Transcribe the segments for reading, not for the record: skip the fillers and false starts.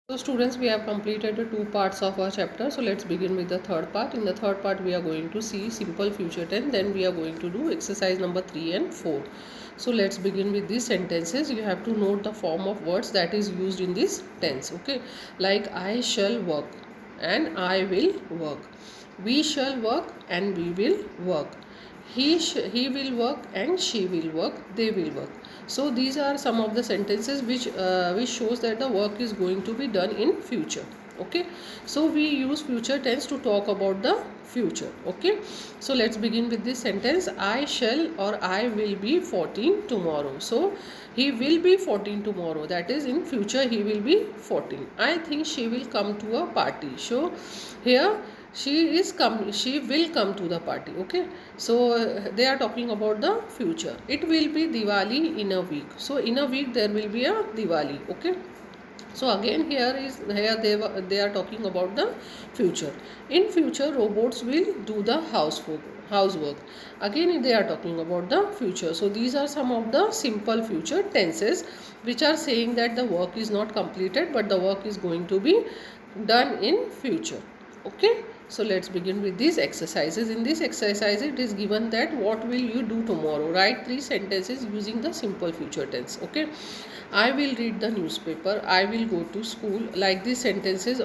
So students, we have completed the two parts of our chapter. So let's begin with the third part. In the third part, we are going to see simple future tense. Then we are going to do exercise number 3 and 4. So let's begin with these sentences. You have to note the form of words that is used in this tense. Okay, like I shall work and I will work. We shall work and we will work. He will work and she will work. They will work. So these are some of the sentences which shows that the work is going to be done in future. Okay, so we use future tense to talk about the future. Okay, so let's begin with this sentence. I shall or I will be 14 tomorrow. So he will be 14 tomorrow, that is in future he will be 14. I think she will come to a party. So here she will come to the party. Okay, so they are talking about the future. It will be Diwali in a week. So in a week there will be a Diwali. Okay, so again here they are talking about the future. In future robots will do the housework. Again they are talking about the future. So these are some of the simple future tenses which are saying that the work is not completed but the work is going to be done in future. Okay, so let's begin with these exercises. In this exercise it is given that what will you do tomorrow. Write 3 sentences using the simple future tense. Okay, I will read the newspaper. I will go to school. Like these sentences,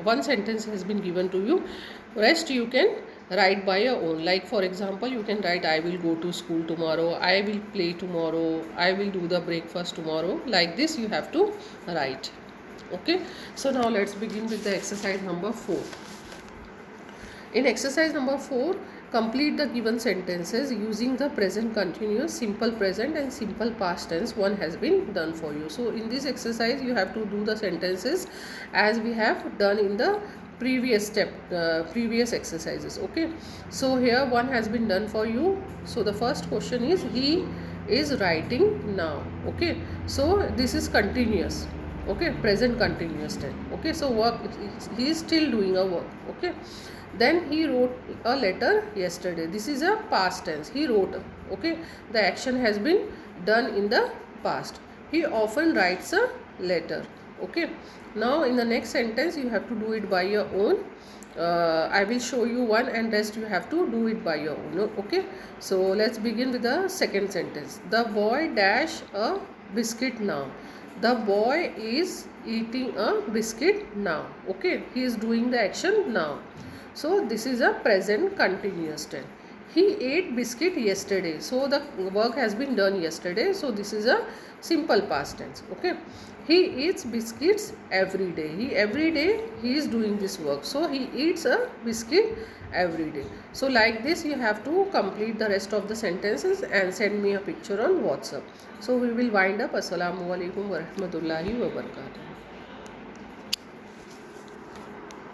one sentence has been given to you. Rest you can write by your own. Like for example, you can write I will go to school tomorrow. I will play tomorrow. I will do the breakfast tomorrow. Like this you have to write. Okay, so now let's begin with the exercise number 4. In exercise number 4, complete the given sentences using the present continuous, simple present and simple past tense. One has been done for you. So in this exercise you have to do the sentences as we have done in the previous exercises. Okay, so here one has been done for you. So the first question is he is writing now. Okay, so this is continuous. Okay, present continuous tense. Okay, so work, he is still doing a work. Okay, then he wrote a letter yesterday. This is a past tense. He wrote. Okay, the action has been done in the past. He often writes a letter. Okay, now in the next sentence you have to do it by your own. I will show you one and rest you have to do it by your own. Okay, so let's begin with the second sentence. The boy dash a biscuit now. The boy is eating a biscuit now. Okay, he is doing the action now. So this is a present continuous tense. He ate biscuit yesterday. So the work has been done yesterday. So this is a simple past tense. Okay, he eats biscuits every day. Every day he is doing this work. So he eats a biscuit every day. So like this you have to complete the rest of the sentences and send me a picture on WhatsApp. So we will wind up. Assalamu alaikum wa rahmatullahi wa barakatuh.